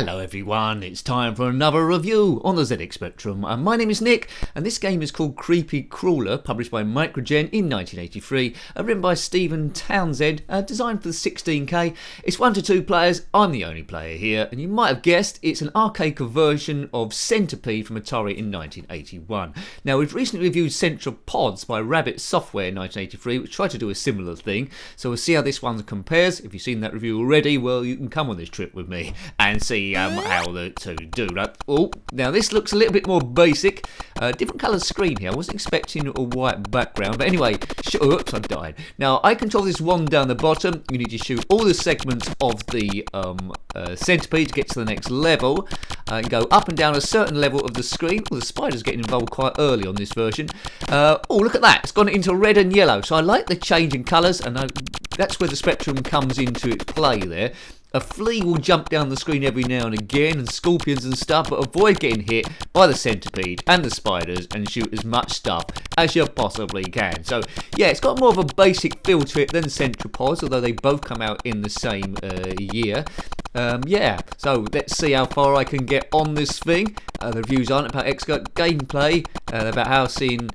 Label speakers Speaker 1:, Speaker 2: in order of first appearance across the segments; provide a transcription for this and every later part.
Speaker 1: Hello everyone, it's time for another review on the ZX Spectrum. My name is Nick, and this game is called Creepy Crawler, published by Mikro Gen in 1983, written by Stephen Townsend, designed for the 16K. It's 1 to 2 players, I'm the only player here, and you might have guessed it's an arcade conversion of Centipede from Atari in 1981. Now, we've recently reviewed CENTIPEDE by Rabbit Software in 1983, which tried to do a similar thing, so we'll see how this one compares. If you've seen that review already, well, you can come on this trip with me and see how the two do. Oh, now this looks a little bit more basic. Different coloured screen here. I wasn't expecting a white background, but anyway, oops, I died. Now I control this wand down the bottom. You need to shoot all the segments of the centipede to get to the next level, and go up and down a certain level of the screen. Well, the spider's getting involved quite early on this version. Oh, look at that! It's gone into red and yellow. So I like the change in colours, and that's where the spectrum comes into its play there. A flea will jump down the screen every now and again, and scorpions and stuff, but avoid getting hit by the centipede and the spiders and shoot as much stuff as you possibly can. So yeah, it's got more of a basic feel to it than CENTIPEDE, although they both come out in the same year. Yeah, so let's see how far I can get on this thing. The reviews aren't about expert gameplay, they're about how seeing...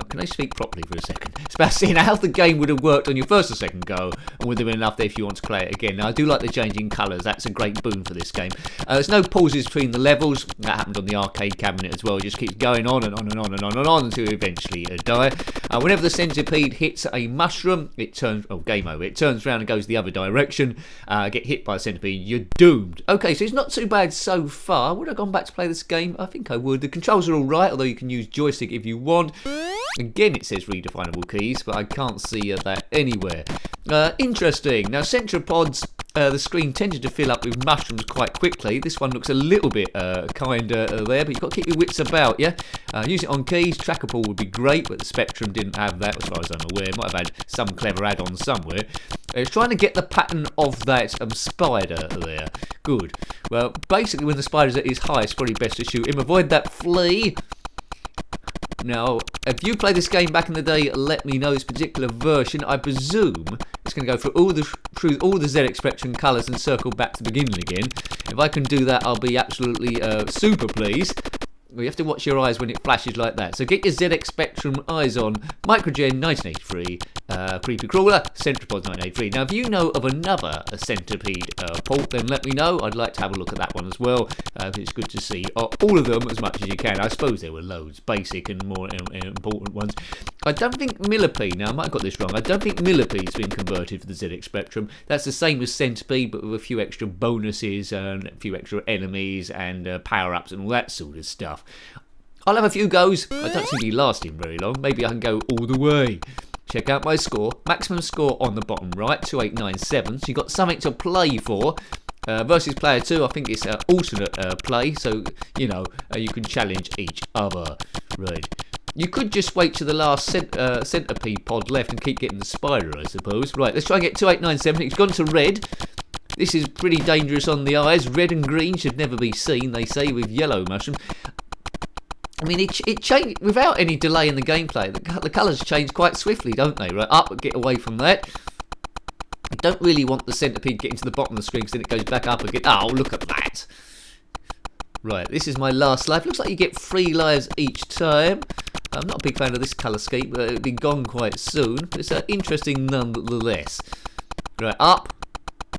Speaker 1: Can I speak properly for a second? It's about seeing how the game would have worked on your first or second go, and would there been enough there if you want to play it again. Now, I do like the changing colours. That's a great boon for this game. There's no pauses between the levels. That happened on the arcade cabinet as well. It just keeps going on and on and on and on and on until you eventually die. Whenever the centipede hits a mushroom, it turns... Oh, game over. It turns around and goes the other direction. Get hit by a centipede, you're doomed. Okay, so it's not too bad so far. Would I have gone back to play this game? I think I would. The controls are alright, although you can use joystick if you want. Again, it says redefinable keys, but I can't see that anywhere. Interesting. Now, CENTIPEDE's the screen tended to fill up with mushrooms quite quickly. This one looks a little bit kinder there, but you've got to keep your wits about you. Use it on keys. Tracker ball would be great, but the Spectrum didn't have that as far as I'm aware. Might have had some clever add-on somewhere. It's trying to get the pattern of that spider there. Good. Well, basically, when the spider's at his highest, it's probably best to shoot him. Avoid that flea. Now, if you played this game back in the day, let me know this particular version. I presume it's going to go through all the ZX Spectrum colours and circle back to the beginning again. If I can do that, I'll be absolutely super pleased. Well, you have to watch your eyes when it flashes like that. So get your ZX Spectrum eyes on. Mikro Gen 1983, Creepy Crawler, CENTIPEDE 1983. Now, if you know of another Centipede port, then let me know. I'd like to have a look at that one as well. It's good to see all of them as much as you can. I suppose there were loads, basic and more important ones. I don't think Millipede, now I might have got this wrong, I don't think Millipede's been converted for the ZX Spectrum. That's the same as Centipede, but with a few extra bonuses and a few extra enemies and power-ups and all that sort of stuff. I'll have a few goes. I don't seem to be lasting very long. Maybe I can go all the way. Check out my score. Maximum score on the bottom right, 2897. So you've got something to play for. Versus player 2, I think it's an alternate play. So, you know, you can challenge each other. Right. You could just wait to the last centipede pod left and keep getting the spider, I suppose. Right, let's try and get 2897. It's gone to red. This is pretty dangerous on the eyes. Red and green should never be seen, they say, with yellow mushroom. I mean, it changed without any delay in the gameplay. The colours change quite swiftly, don't they? Right, up, get away from that. You don't really want the centipede getting to the bottom of the screen because then it goes back up again. Oh, look at that. Right, this is my last life. Looks like you get 3 lives each time. I'm not a big fan of this colour scheme, but it'll be gone quite soon. But it's interesting nonetheless. Right, up,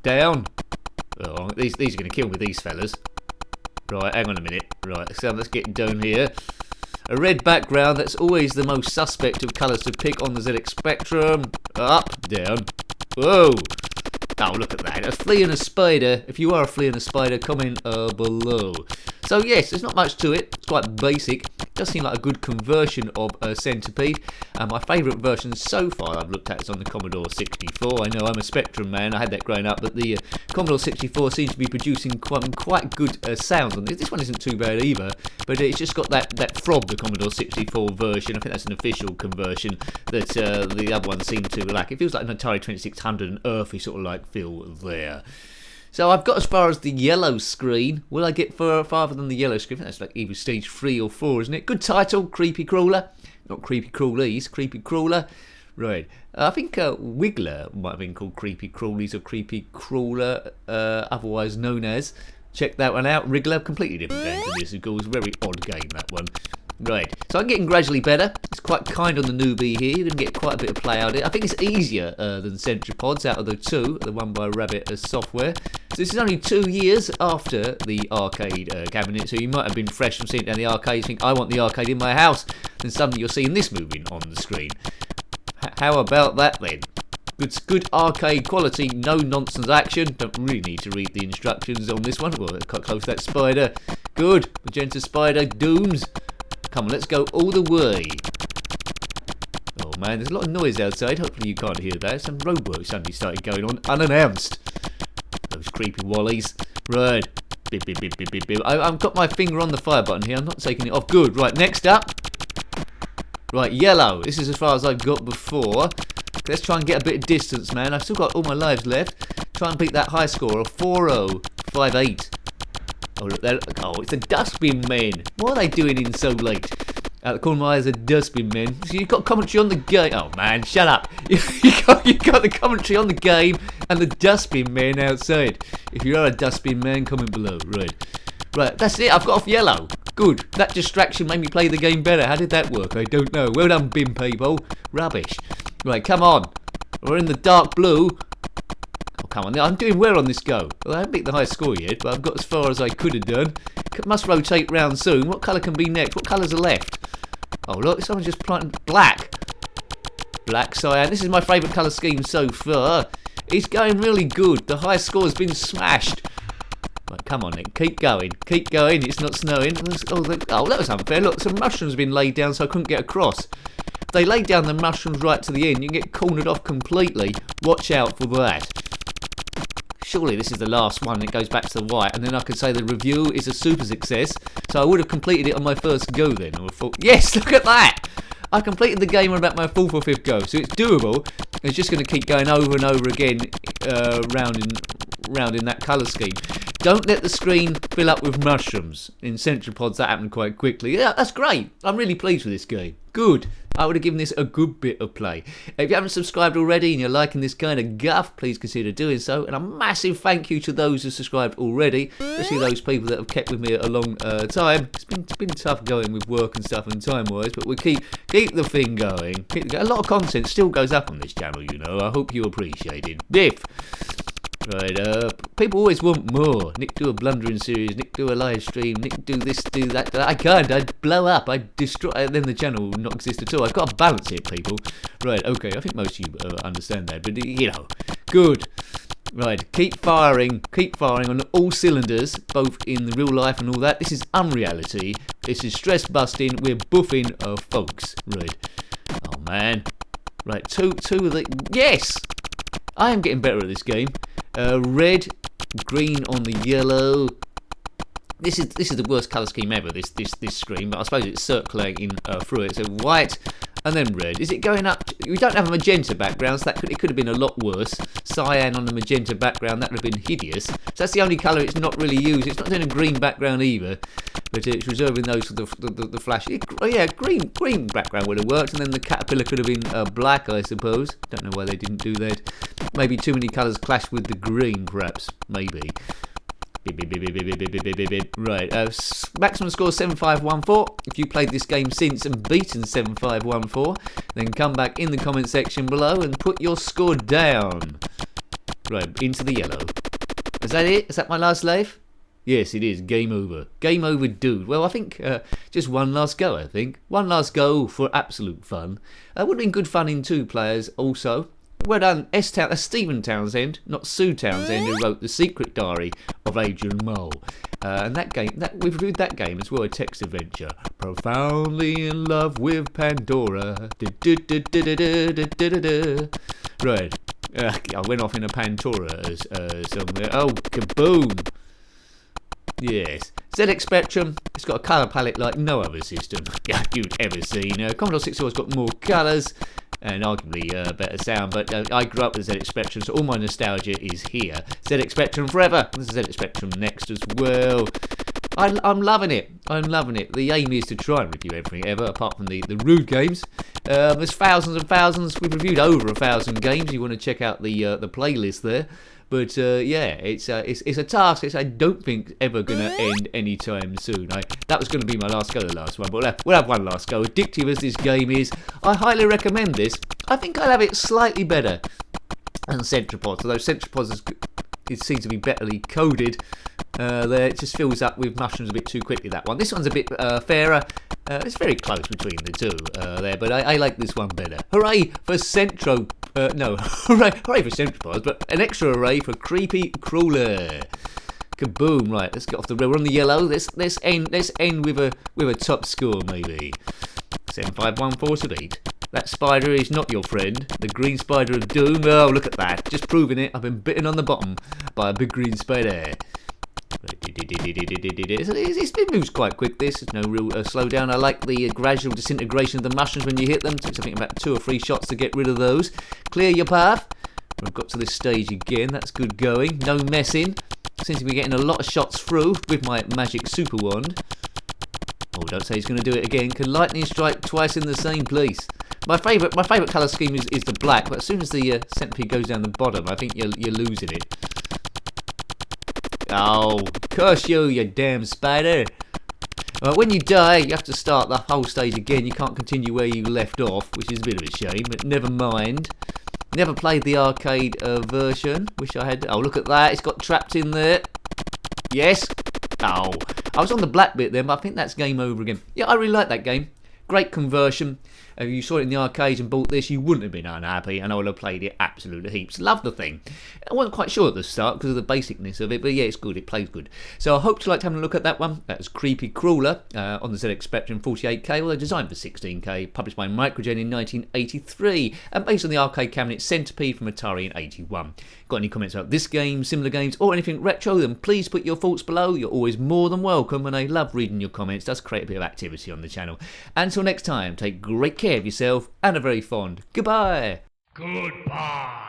Speaker 1: down. Oh, these are going to kill me, these fellas. Right, hang on a minute. Right, so let's get down here. A red background, that's always the most suspect of colours to pick on the ZX Spectrum. Up, down. Whoa! Oh, look at that. A flea and a spider. If you are a flea and a spider, comment below. So yes, there's not much to it. It's quite basic. It does seem like a good conversion of Centipede. My favourite version so far I've looked at is on the Commodore 64. I know I'm a Spectrum man. I had that growing up, but the Commodore 64 seems to be producing quite good sounds on this. This one isn't too bad either, but it's just got that throb, the Commodore 64 version. I think that's an official conversion that the other ones seem to lack. It feels like an Atari 2600, an earthy sort of like feel there. So I've got as far as the yellow screen. Will I get farther than the yellow screen? That's like either stage 3 or 4, isn't it? Good title, Creepy Crawler. Not Creepy Crawlies, Creepy Crawler. Right. I think Wiggler might have been called Creepy Crawlies or Creepy Crawler, otherwise known as. Check that one out. Wriggler, completely different game to this. Of course, very odd game, that one. Right, so I'm getting gradually better. It's quite kind on the newbie here. You're going to get quite a bit of play out of it. I think it's easier than Centripedes out of the two, the one by Rabbit as software. So this is only 2 years after the arcade cabinet, so you might have been fresh from seeing it down the arcade. You think, I want the arcade in my house. Then suddenly you're seeing this moving on the screen. How about that then? It's good arcade quality, no nonsense action. Don't really need to read the instructions on this one. Well, cut close that spider. Good, magenta spider, dooms. Come on, let's go all the way. Oh man, there's a lot of noise outside. Hopefully you can't hear that. Some roadwork suddenly started going on unannounced. Those creepy wallies. Right. Bip, bip, bip, bip, bip, bip. I've got my finger on the fire button here. I'm not taking it off. Good. Right, next up. Right, yellow. This is as far as I've got before. Let's try and get a bit of distance, man. I've still got all my lives left. Try and beat that high score of 4058. Oh, look there. Oh, it's a dustbin man. What are they doing in so late? Out the corner of my eyes, a dustbin man. So you've got commentary on the game. Oh, man, shut up. you got the commentary on the game and the dustbin man outside. If you are a dustbin man, comment below. Right, that's it. I've got off yellow. Good. That distraction made me play the game better. How did that work? I don't know. Well done, bin people. Rubbish. Right, come on. We're in the dark blue. Oh, come on. I'm doing well on this go. Well, I haven't beat the high score yet, but I've got as far as I could have done. Must rotate round soon. What colour can be next? What colours are left? Oh, look. Someone's just planted black. Black cyan. This is my favourite colour scheme so far. It's going really good. The high score has been smashed. Right, come on, Nick. Keep going. Keep going. It's not snowing. Oh, that was unfair. Look, some mushrooms have been laid down so I couldn't get across. If they laid down the mushrooms right to the end, you can get cornered off completely. Watch out for that. Surely this is the last one. It goes back to the white, and then I could say the review is a super success. So I would have completed it on my first go then. I would have thought, yes, look at that. I completed the game on about my 4th or 5th go, so it's doable. It's just going to keep going over and over again, round in that colour scheme. Don't let the screen fill up with mushrooms. In Centripedes, that happened quite quickly. Yeah, that's great. I'm really pleased with this game. Good. I would have given this a good bit of play. If you haven't subscribed already and you're liking this kind of guff, please consider doing so. And a massive thank you to those who subscribed already, especially those people that have kept with me a long time. It's been tough going with work and stuff and time-wise, but we'll keep the thing going. A lot of content still goes up on this channel, you know. I hope you appreciate it. Biff! Right, people always want more. Nick do a blundering series, Nick do a live stream, Nick do this, do that. I can't, I'd blow up, I'd destroy, then the channel would not exist at all. I've got to balance it, people. Right, okay, I think most of you understand that, but you know, good. Right, keep firing on all cylinders, both in the real life and all that. This is unreality, this is stress busting, we're buffing folks. Right, oh man. Right, two of the, yes! I am getting better at this game. Red, green on the yellow. This is the worst colour scheme ever. This screen, but I suppose it's circulating through it. So white and then red. Is it going up? We don't have a magenta background, so it could have been a lot worse. Cyan on the magenta background, that would have been hideous. So that's the only colour it's not really used. It's not doing a green background either, but it's reserving those for the flash. Yeah, green background would have worked, and then the caterpillar could have been black, I suppose. Don't know why they didn't do that. Maybe too many colours clashed with the green, perhaps. Maybe. Right, maximum score 7514. If you played this game since and beaten 7514, then come back in the comment section below and put your score down. Right, into the yellow. Is that it? Is that my last life? Yes, it is. Game over. Game over, dude. Well, I think just one last go, I think. One last go for absolute fun. Would have been good fun in 2 players also. Well done, Stephen Townsend, not Sue Townsend, who wrote The Secret Diary of Adrian Mole. And that game, we've reviewed that game as well, a text adventure. Profoundly in love with Pandora. Right. I went off in a Pandora somewhere. Oh, kaboom! Yes. zxspectrum, it's got a colour palette like no other system you've ever seen. Commodore 64's got more colours and arguably better sound, but I grew up with zxspectrum, so all my nostalgia is here. zxspectrum forever. This is zxspectrum next as well. I'm loving it. I'm loving it. The aim is to try and review everything ever, apart from the rude games. There's thousands and thousands. We've reviewed over 1,000 games. You want to check out the playlist there. But yeah, it's a task which I don't think is ever going to end anytime soon. That was going to be my last go, the last one, but we'll have one last go. Addictive as this game is, I highly recommend this. I think I'll have it slightly better than Centripods, although Centripods it seems to be betterly coded. There, it just fills up with mushrooms a bit too quickly, that one. This one's a bit fairer. It's very close between the two there, but I like this one better. Hooray for Centro... no, hooray for Centripods, but an extra hooray for Creepy Crawler. Kaboom! Right, let's get off the rail. We're on the yellow. Let's end with a top score, maybe. 75148. That spider is not your friend. The green spider of doom. Oh, look at that. Just proving it. I've been bitten on the bottom by a big green spider. It moves quite quick, this. There's no real slowdown. I like the gradual disintegration of the mushrooms when you hit them. Takes I think about 2 or 3 shots to get rid of those. Clear your path. We've got to this stage again. That's good going. No messing. Seems to be getting a lot of shots through with my magic super wand. Oh, don't say he's going to do it again. Can lightning strike twice in the same place? My favourite colour scheme is the black, but as soon as the centipede goes down the bottom, I think you're losing it. Oh, curse you, you damn spider. When you die, you have to start the whole stage again. You can't continue where you left off, which is a bit of a shame, but never mind. Never played the arcade version. Wish I had. Oh, look at that. It's got trapped in there. Yes. Oh, I was on the black bit then, but I think that's game over again. Yeah, I really like that game. Great conversion. If you saw it in the arcades and bought this, you wouldn't have been unhappy, and I would have played it absolutely heaps. Love the thing. I wasn't quite sure at the start because of the basicness of it, but yeah, it's good. It plays good. So I hope you liked having a look at that one. That was Creepy Crawler on the ZX Spectrum 48K, although designed for 16K, published by Mikro Gen in 1983, and based on the arcade cabinet Centipede from Atari in 81. Got any comments about this game, similar games, or anything retro, then please put your thoughts below. You're always more than welcome, and I love reading your comments. It does create a bit of activity on the channel. Until next time, take great care of yourself, and a very fond goodbye.
Speaker 2: Goodbye.